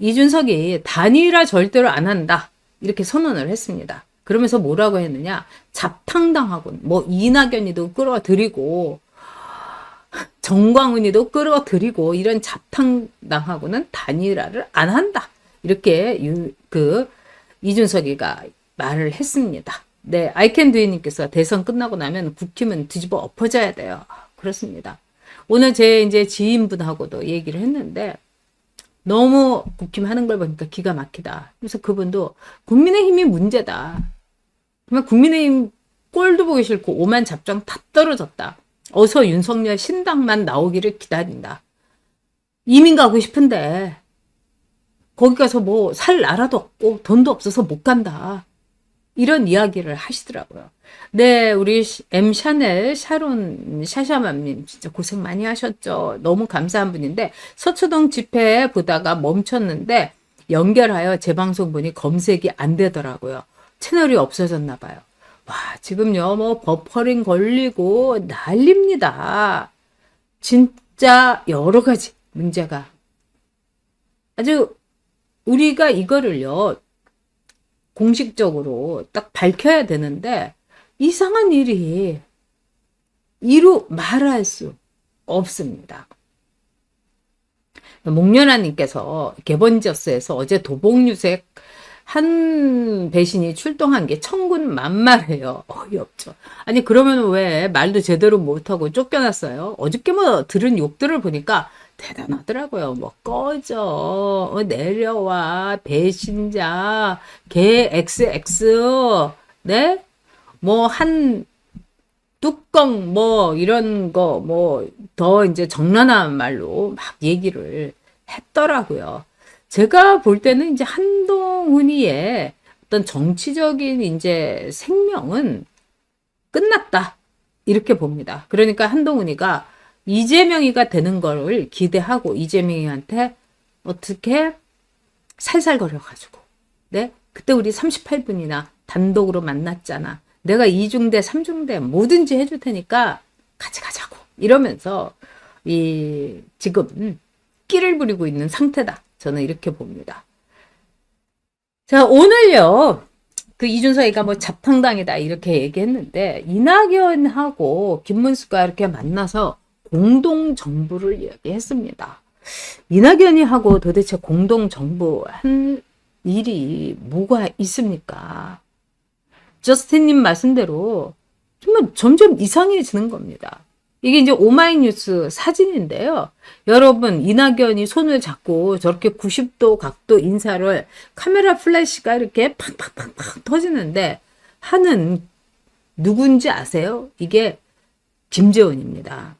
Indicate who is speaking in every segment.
Speaker 1: 이준석이 단일화 절대로 안 한다. 이렇게 선언을 했습니다. 그러면서 뭐라고 했느냐? 잡탕당하고 뭐 이낙연이도 끌어들이고 정광훈이도 끌어들이고 이런 잡탕당하고는 단일화를 안 한다. 이렇게 이준석이가 말을 했습니다. 네, 아이캔두이님께서 대선 끝나고 나면 국힘은 뒤집어 엎어져야 돼요. 그렇습니다. 오늘 제 이제 지인분하고도 얘기를 했는데 너무 국힘 하는 걸 보니까 기가 막히다. 그래서 그분도 국민의힘이 문제다. 정말 국민의힘 꼴도 보기 싫고 오만 잡장 다 떨어졌다. 어서 윤석열 신당만 나오기를 기다린다. 이민 가고 싶은데 거기 가서 뭐 살 나라도 없고 돈도 없어서 못 간다. 이런 이야기를 하시더라고요. 네, 우리 엠샤넬 샤론 샤샤맘님 진짜 고생 많이 하셨죠. 너무 감사한 분인데 서초동 집회 보다가 멈췄는데 연결하여 재방송 보니 검색이 안 되더라고요. 채널이 없어졌나 봐요. 와, 지금요 뭐 버퍼링 걸리고 난립니다. 진짜 여러 가지 문제가 아주 우리가 이거를요 공식적으로 딱 밝혀야 되는데 이상한 일이 이루 말할 수 없습니다. 목련아님께서 개번저스에서 어제 도봉유색 한 배신이 출동한 게 천군 만마래요. 어이없죠. 아니 그러면 왜 말도 제대로 못하고 쫓겨났어요? 어저께 뭐 들은 욕들을 보니까 대단하더라고요. 뭐 꺼져, 내려와, 배신자, 개 XX, 네? 뭐 한 뚜껑 뭐 이런 거 뭐 더 이제 적나라한 말로 막 얘기를 했더라고요. 제가 볼 때는 이제 한동훈이의 어떤 정치적인 이제 생명은 끝났다. 이렇게 봅니다. 그러니까 한동훈이가 이재명이가 되는 거를 기대하고 이재명이한테 어떻게 살살거려가지고 네? 그때 우리 38분이나 단독으로 만났잖아. 내가 2중대 3중대 뭐든지 해줄 테니까 같이 가자고 이러면서 지금 끼를 부리고 있는 상태다. 저는 이렇게 봅니다. 자, 오늘요. 이준석이가 뭐 잡탕당이다 이렇게 얘기했는데 이낙연하고 김문수가 이렇게 만나서 공동정부를 이야기했습니다. 이낙연이 하고 도대체 공동정부 한 일이 뭐가 있습니까? 저스틴님 말씀대로 정말 점점 이상해지는 겁니다. 이게 이제 오마이뉴스 사진인데요. 여러분, 이낙연이 손을 잡고 저렇게 90도 각도 인사를 카메라 플래시가 이렇게 팍팍팍팍 터지는데 하는 누군지 아세요? 이게 김재원입니다.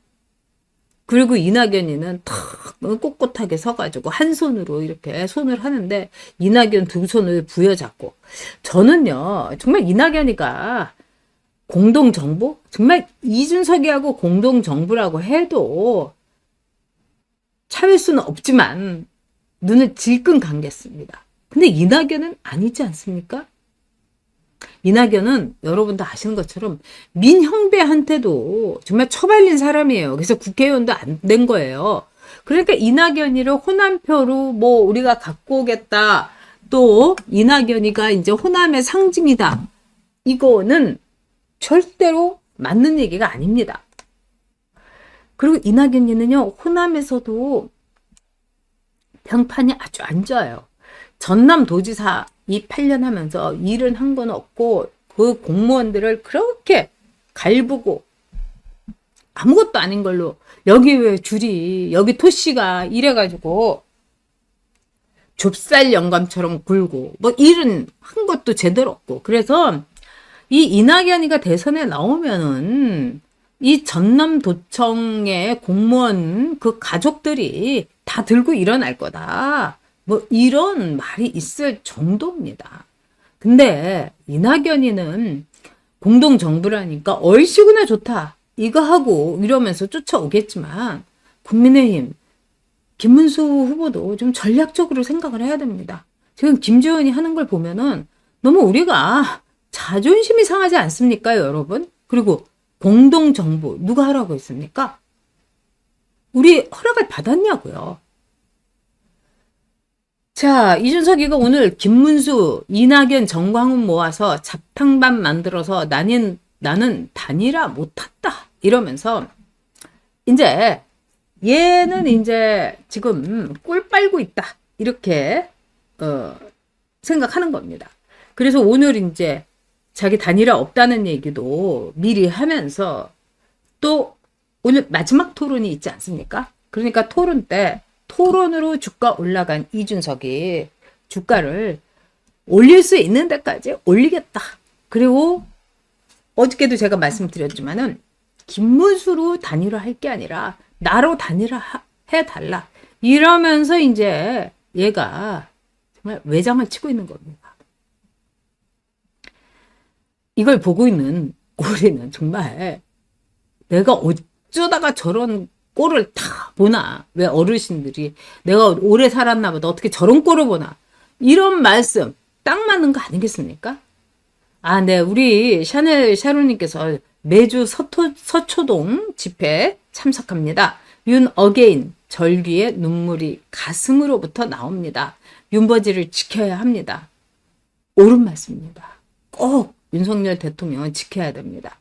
Speaker 1: 그리고 이낙연이는 탁 꼿꼿하게 서가지고 한 손으로 이렇게 손을 하는데 이낙연 두 손을 부여잡고 저는요 정말 이낙연이가 공동정부? 정말 이준석이하고 공동정부라고 해도 참을 수는 없지만 눈을 질끈 감겠습니다. 근데 이낙연은 아니지 않습니까? 이낙연은 여러분도 아시는 것처럼 민형배한테도 정말 처발린 사람이에요. 그래서 국회의원도 안 된 거예요. 그러니까 이낙연이를 호남표로 뭐 우리가 갖고 오겠다. 또 이낙연이가 이제 호남의 상징이다. 이거는 절대로 맞는 얘기가 아닙니다. 그리고 이낙연이는요, 호남에서도 평판이 아주 안 좋아요. 전남도지사 이 8년 하면서 일은 한 건 없고 그 공무원들을 그렇게 갈구고 아무것도 아닌 걸로 여기 왜 줄이 여기 토씨가 이래가지고 좁쌀 영감처럼 굴고 뭐 일은 한 것도 제대로 없고 그래서 이 이낙연이가 대선에 나오면은 이 전남도청의 공무원 그 가족들이 다 들고 일어날 거다. 뭐 이런 말이 있을 정도입니다. 근데 이낙연이는 공동정부라니까 얼씨구나 좋다. 이거 하고 이러면서 쫓아오겠지만 국민의힘 김문수 후보도 좀 전략적으로 생각을 해야 됩니다. 지금 김재원이 하는 걸 보면은 너무 우리가 자존심이 상하지 않습니까, 여러분? 그리고 공동정부 누가 하라고 했습니까? 우리 허락을 받았냐고요. 자, 이준석이가 오늘 김문수, 이낙연, 정광훈 모아서 잡탕밥 만들어서 나는 단일화 못했다. 이러면서 이제 얘는 이제 지금 꿀 빨고 있다. 이렇게 생각하는 겁니다. 그래서 오늘 이제 자기 단일화 없다는 얘기도 미리 하면서 또 오늘 마지막 토론이 있지 않습니까? 그러니까 토론 때 토론으로 주가 올라간 이준석이 주가를 올릴 수 있는 데까지 올리겠다. 그리고 어저께도 제가 말씀드렸지만은 김문수로 단일화 할 게 아니라 나로 단일화 해달라. 이러면서 이제 얘가 정말 외장을 치고 있는 겁니다. 이걸 보고 있는 우리는 정말 내가 어쩌다가 저런 꼴을 다 보나. 왜 어르신들이 내가 오래 살았나 보다. 어떻게 저런 꼴을 보나. 이런 말씀 딱 맞는 거 아니겠습니까? 아, 네. 우리 샤론님께서 매주 서초동 집회 참석합니다. 윤 어게인 절규의 눈물이 가슴으로부터 나옵니다. 윤버지를 지켜야 합니다. 옳은 말씀입니다. 꼭 윤석열 대통령은 지켜야 됩니다.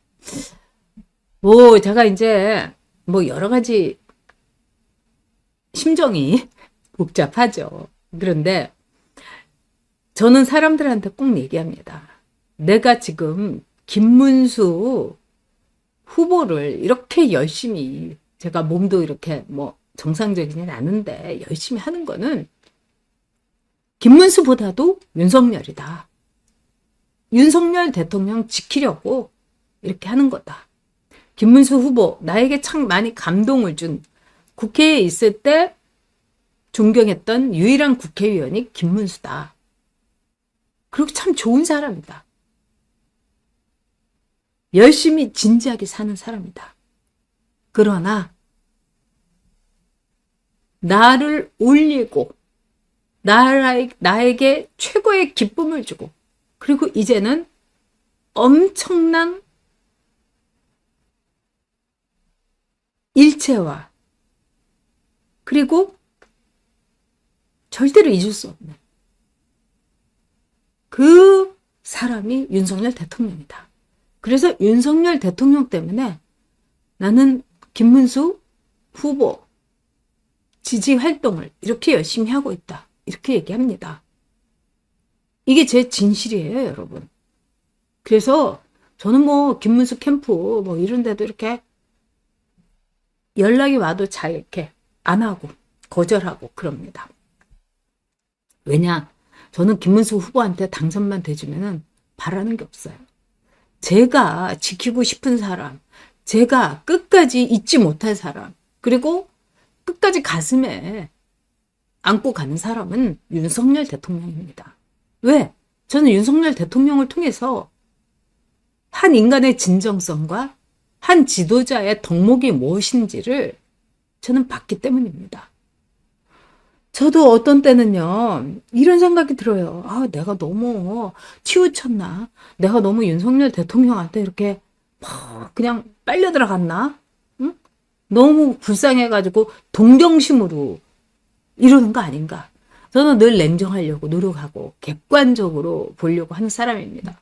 Speaker 1: 제가 이제 여러 가지 심정이 복잡하죠. 그런데 저는 사람들한테 꼭 얘기합니다. 내가 지금 김문수 후보를 이렇게 열심히 제가 몸도 이렇게 정상적이진 않은데 열심히 하는 거는 김문수보다도 윤석열이다. 윤석열 대통령 지키려고 이렇게 하는 거다. 김문수 후보 나에게 참 많이 감동을 준 국회에 있을 때 존경했던 유일한 국회의원이 김문수다. 그리고 참 좋은 사람이다. 열심히 진지하게 사는 사람이다. 그러나 나를 올리고 나에게 최고의 기쁨을 주고 그리고 이제는 엄청난 일체화 그리고 절대로 잊을 수 없는 그 사람이 윤석열 대통령이다. 그래서 윤석열 대통령 때문에 나는 김문수 후보 지지 활동을 이렇게 열심히 하고 있다. 이렇게 얘기합니다. 이게 제 진실이에요, 여러분. 그래서 저는 김문수 캠프 이런 데도 이렇게 연락이 와도 잘 이렇게 안 하고 거절하고 그럽니다. 왜냐? 저는 김문수 후보한테 당선만 되주면은 바라는 게 없어요. 제가 지키고 싶은 사람, 제가 끝까지 잊지 못할 사람, 그리고 끝까지 가슴에 안고 가는 사람은 윤석열 대통령입니다. 왜? 저는 윤석열 대통령을 통해서 한 인간의 진정성과 한 지도자의 덕목이 무엇인지를 저는 봤기 때문입니다. 저도 어떤 때는요, 이런 생각이 들어요. 아, 내가 너무 치우쳤나? 내가 너무 윤석열 대통령한테 이렇게 그냥 빨려 들어갔나? 응? 너무 불쌍해가지고 동정심으로 이러는 거 아닌가? 저는 늘 냉정하려고 노력하고 객관적으로 보려고 하는 사람입니다.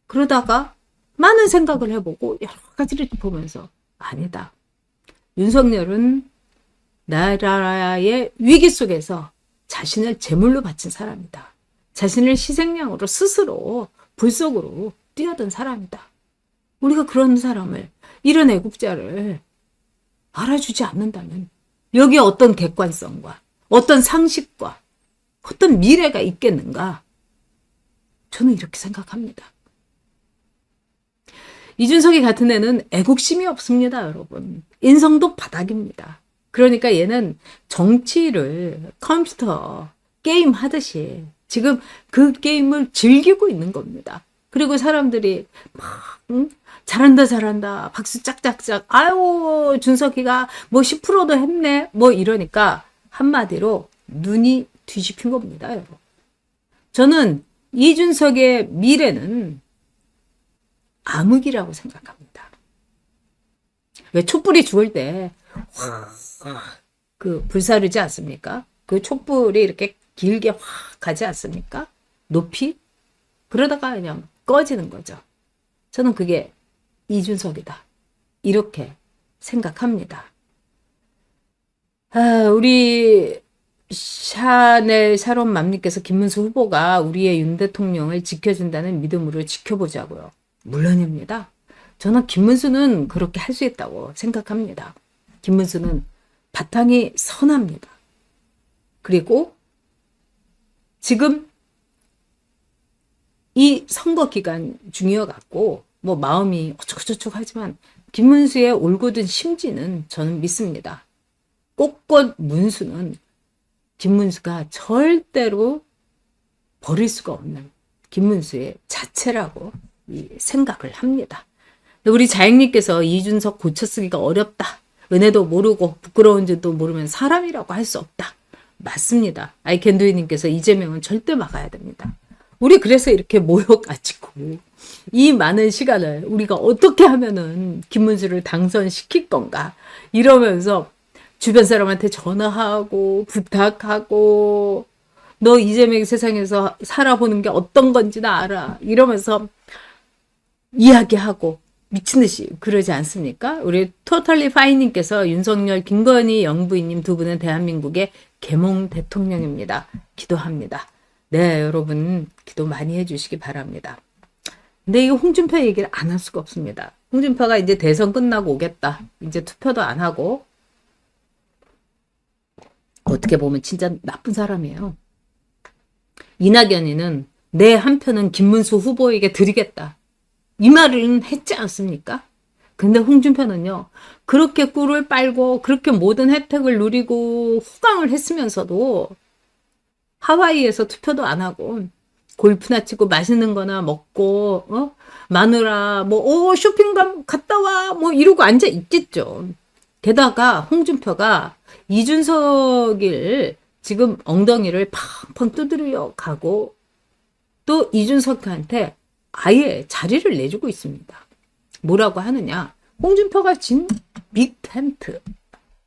Speaker 1: 그러다가 많은 생각을 해보고 여러 가지를 보면서 아니다. 윤석열은 나라의 위기 속에서 자신을 제물로 바친 사람이다. 자신을 희생양으로 스스로 불 속으로 뛰어든 사람이다. 우리가 그런 사람을, 이런 애국자를 알아주지 않는다면 여기에 어떤 객관성과 어떤 상식과 어떤 미래가 있겠는가? 저는 이렇게 생각합니다. 이준석이 같은 애는 애국심이 없습니다, 여러분. 인성도 바닥입니다. 그러니까 얘는 정치를 컴퓨터 게임 하듯이 지금 그 게임을 즐기고 있는 겁니다. 그리고 사람들이 막 잘한다 박수 짝짝짝 아유 준석이가 10%도 했네 이러니까 한마디로 눈이 뒤집힌 겁니다, 여러분. 저는 이준석의 미래는 암흑이라고 생각합니다. 왜 촛불이 죽을 때 그 불사르지 않습니까? 그 촛불이 이렇게 길게 확 가지 않습니까? 높이? 그러다가 그냥 꺼지는 거죠. 저는 그게 이준석이다. 이렇게 생각합니다. 우리 샤넬 샤론 맘님께서 김문수 후보가 우리의 윤 대통령을 지켜준다는 믿음으로 지켜보자고요. 물론입니다. 저는 김문수는 그렇게 할 수 있다고 생각합니다. 김문수는 바탕이 선합니다. 그리고 지금 이 선거 기간 중이어 갖고 뭐 마음이 어쩌고저쩌고 하지만 김문수의 올곧은 심지는 저는 믿습니다. 꽃꽃 문수는 김문수가 절대로 버릴 수가 없는 김문수의 자체라고 생각을 합니다. 우리 자행님께서 이준석 고쳐쓰기가 어렵다. 은혜도 모르고 부끄러운 줄도 모르면 사람이라고 할 수 없다. 맞습니다. 아이캔도이님께서 이재명은 절대 막아야 됩니다. 우리 그래서 이렇게 모여가지고 이 많은 시간을 우리가 어떻게 하면은 김문수를 당선시킬 건가 이러면서 주변 사람한테 전화하고 부탁하고 너 이재명이 세상에서 살아보는 게 어떤 건지 나 알아 이러면서 이야기하고 미친듯이 그러지 않습니까? 우리 토탈리 파이님께서 윤석열, 김건희 영부인님 두 분은 대한민국의 계몽 대통령입니다. 기도합니다. 네, 여러분 기도 많이 해주시기 바랍니다. 근데 이 홍준표 얘기를 안 할 수가 없습니다. 홍준표가 이제 대선 끝나고 오겠다. 이제 투표도 안 하고 어떻게 보면 진짜 나쁜 사람이에요. 이낙연이는 내 한 표는 김문수 후보에게 드리겠다. 이 말은 했지 않습니까? 근데 홍준표는요. 그렇게 꿀을 빨고 그렇게 모든 혜택을 누리고 호강을 했으면서도 하와이에서 투표도 안 하고 골프나 치고 맛있는 거나 먹고 마누라 쇼핑 갔다 와 이러고 앉아 있겠죠. 게다가 홍준표가 이준석을 지금 엉덩이를 팡팡 두드려 가고 또 이준석한테 아예 자리를 내주고 있습니다. 뭐라고 하느냐. 홍준표가 진 빅텐트.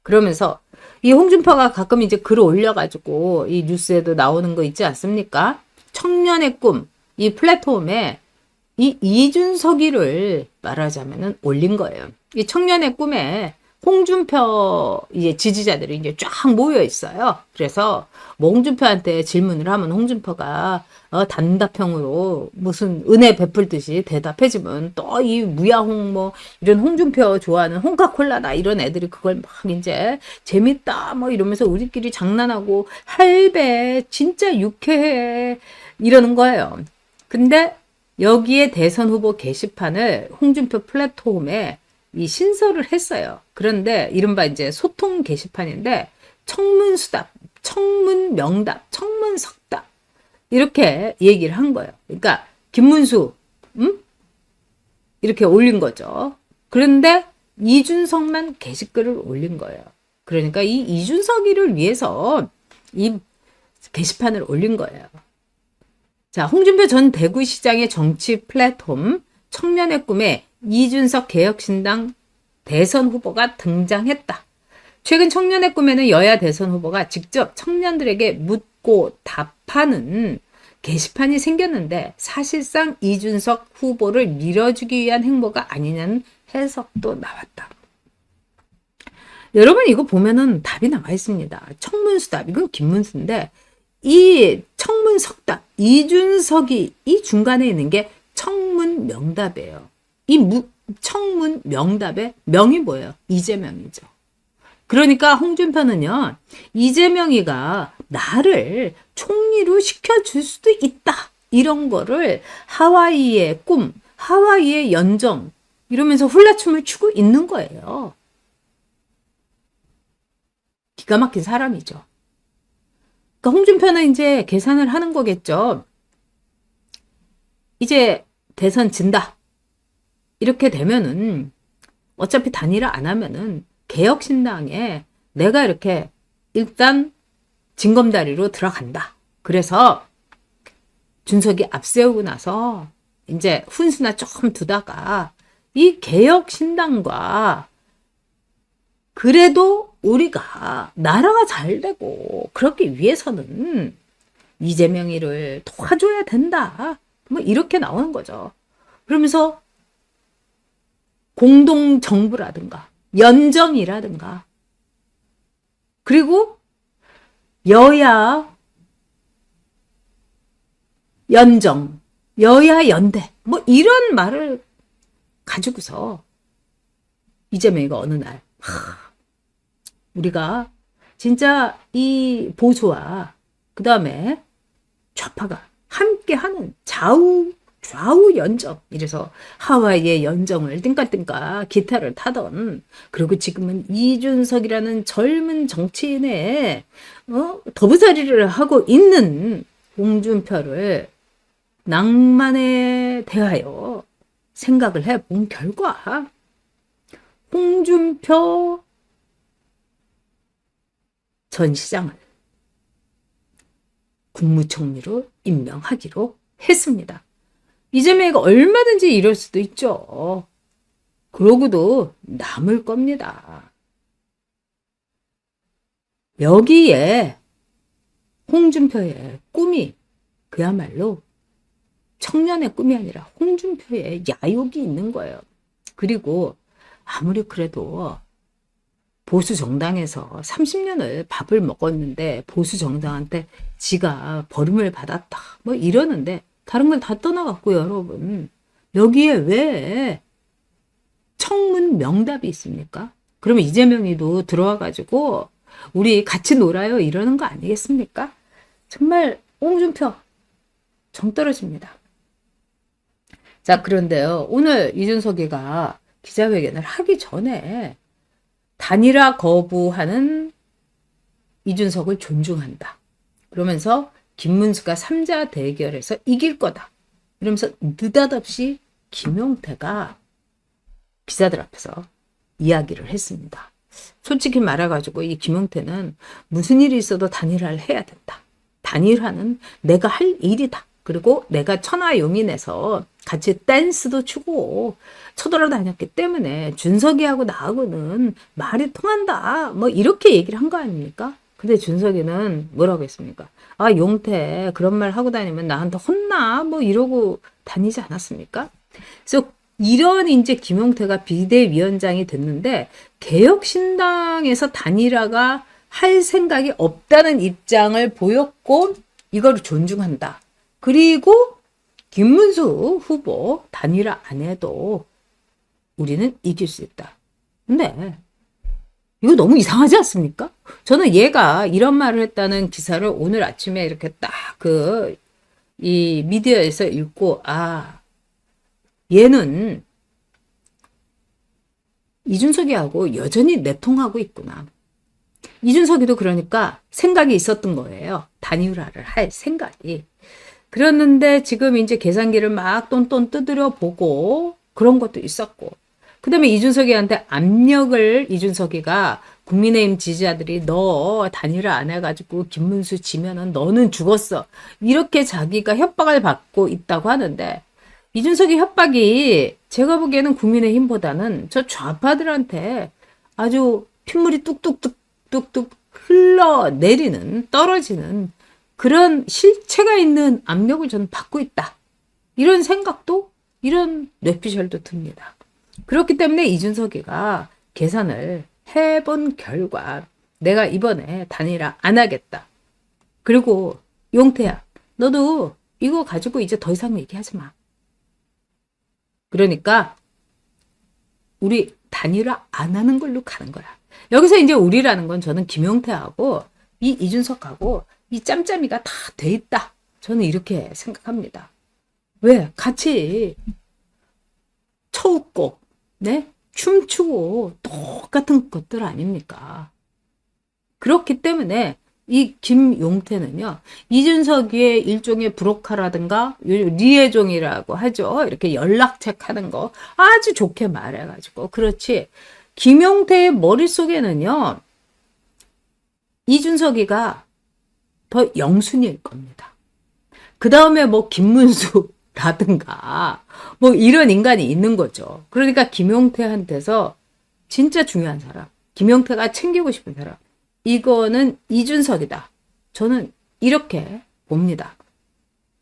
Speaker 1: 그러면서 이 홍준표가 가끔 이제 글을 올려가지고 이 뉴스에도 나오는 거 있지 않습니까? 청년의 꿈, 이 플랫폼에 이 이준석이를 말하자면은 올린 거예요. 이 청년의 꿈에 홍준표 이제 지지자들이 이제 쫙 모여 있어요. 그래서 뭐 홍준표한테 질문을 하면 홍준표가 단답형으로 무슨 은혜 베풀듯이 대답해주면 또 이 무야홍 이런 홍준표 좋아하는 홍카콜라다 이런 애들이 그걸 막 이제 재밌다 이러면서 우리끼리 장난하고 할배 진짜 유쾌해 이러는 거예요. 근데 여기에 대선 후보 게시판을 홍준표 플랫폼에 이 신설을 했어요. 그런데 이른바 이제 소통 게시판인데 청문수답, 청문명답, 청문석답 이렇게 얘기를 한 거예요. 그러니까 김문수 이렇게 올린 거죠. 그런데 이준석만 게시글을 올린 거예요. 그러니까 이 이준석이를 위해서 이 게시판을 올린 거예요. 자, 홍준표 전 대구시장의 정치 플랫폼 청년의 꿈에 이준석 개혁신당 대선 후보가 등장했다. 최근 청년의 꿈에는 여야 대선 후보가 직접 청년들에게 묻고 답하는 게시판이 생겼는데 사실상 이준석 후보를 밀어주기 위한 행보가 아니냐는 해석도 나왔다. 여러분 이거 보면은 답이 나와 있습니다. 청문수답, 이건 김문수인데 이 청문석답, 이준석이 이 중간에 있는 게 청문명답이에요. 이 청문명답의 명이 뭐예요? 이재명이죠. 그러니까 홍준표는요. 이재명이가 나를 총리로 시켜줄 수도 있다. 이런 거를 하와이의 꿈, 하와이의 연정 이러면서 훌라춤을 추고 있는 거예요. 기가 막힌 사람이죠. 그러니까 홍준표는 이제 계산을 하는 거겠죠. 이제 대선 진다. 이렇게 되면은 어차피 단일화 안 하면은 개혁신당에 내가 이렇게 일단 징검다리로 들어간다. 그래서 준석이 앞세우고 나서 이제 훈수나 조금 두다가 이 개혁신당과 그래도 우리가 나라가 잘 되고 그렇기 위해서는 이재명이를 도와줘야 된다. 뭐 이렇게 나오는 거죠. 그러면서 공동정부라든가 연정이라든가 그리고 여야 연정, 여야 연대 뭐 이런 말을 가지고서 이재명이가 어느 날 우리가 진짜 이 보수와 그 다음에 좌파가 함께하는 좌우 연정. 이래서 하와이의 연정을 띵까띵까 기타를 타던 그리고 지금은 이준석이라는 젊은 정치인의 더부살이를 하고 있는 홍준표를 낭만에 대하여 생각을 해본 결과 홍준표 전 시장을 국무총리로 임명하기로 했습니다. 이재명이가 얼마든지 이럴 수도 있죠. 그러고도 남을 겁니다. 여기에 홍준표의 꿈이 그야말로 청년의 꿈이 아니라 홍준표의 야욕이 있는 거예요. 그리고 아무리 그래도 보수 정당에서 30년을 밥을 먹었는데 보수 정당한테 지가 버림을 받았다. 뭐 이러는데 다른 건 다 떠나갔고 여러분. 여기에 왜 청문 명답이 있습니까? 그러면 이재명이도 들어와가지고 우리 같이 놀아요 이러는 거 아니겠습니까? 정말 홍준표 정 떨어집니다. 자, 그런데요. 오늘 이준석이가 기자회견을 하기 전에 단일화 거부하는 이준석을 존중한다. 그러면서 김문수가 3자 대결에서 이길 거다. 이러면서 느닷없이 김용태가 기자들 앞에서 이야기를 했습니다. 솔직히 말해가지고 이 김용태는 무슨 일이 있어도 단일화를 해야 된다. 단일화는 내가 할 일이다. 그리고 내가 천하용인에서 같이 댄스도 추고 쳐돌아다녔기 때문에 준석이하고 나하고는 말이 통한다. 뭐 이렇게 얘기를 한 거 아닙니까? 근데 준석이는 뭐라고 했습니까? 아, 용태 그런 말 하고 다니면 나한테 혼나. 뭐 이러고 다니지 않았습니까? 그래서 이런 이제 김용태가 비대위원장이 됐는데 개혁신당에서 단일화가 할 생각이 없다는 입장을 보였고 이거를 존중한다. 그리고 김문수 후보 단일화 안 해도 우리는 이길 수 있다. 근데 이거 너무 이상하지 않습니까? 저는 얘가 이런 말을 했다는 기사를 오늘 아침에 이렇게 딱 이 미디어에서 읽고 얘는 이준석이하고 여전히 내통하고 있구나. 이준석이도 그러니까 생각이 있었던 거예요. 단일화를 할 생각이. 그랬는데 지금 이제 계산기를 막 똔똔 두드려 보고 그런 것도 있었고. 그 다음에 이준석이한테 압력을 이준석이가 국민의힘 지지자들이 너 단일화 안 해가지고 김문수 지면은 너는 죽었어. 이렇게 자기가 협박을 받고 있다고 하는데 이준석의 협박이 제가 보기에는 국민의힘보다는 저 좌파들한테 아주 핏물이 뚝뚝뚝 흘러내리는 떨어지는 그런 실체가 있는 압력을 저는 받고 있다. 이런 생각도 이런 뇌피셜도 듭니다. 그렇기 때문에 이준석이가 계산을 해본 결과 내가 이번에 단일화 안 하겠다. 그리고 용태야 너도 이거 가지고 이제 더 이상 얘기하지 마. 그러니까 우리 단일화 안 하는 걸로 가는 거야. 여기서 이제 우리라는 건 저는 김용태하고 이 이준석하고 이 짬짬이가 다 돼 있다. 저는 이렇게 생각합니다. 왜? 같이 쳐웃고 네? 춤추고 똑같은 것들 아닙니까? 그렇기 때문에 이 김용태는요. 이준석의 일종의 브로커라든가 리에종이라고 하죠. 이렇게 연락책 하는 거 아주 좋게 말해가지고 그렇지. 김용태의 머릿속에는요. 이준석이가 더 영순이일 겁니다. 그 다음에 뭐 김문수라든가 뭐 이런 인간이 있는 거죠. 그러니까 김용태한테서 진짜 중요한 사람, 김용태가 챙기고 싶은 사람, 이거는 이준석이다. 저는 이렇게 봅니다.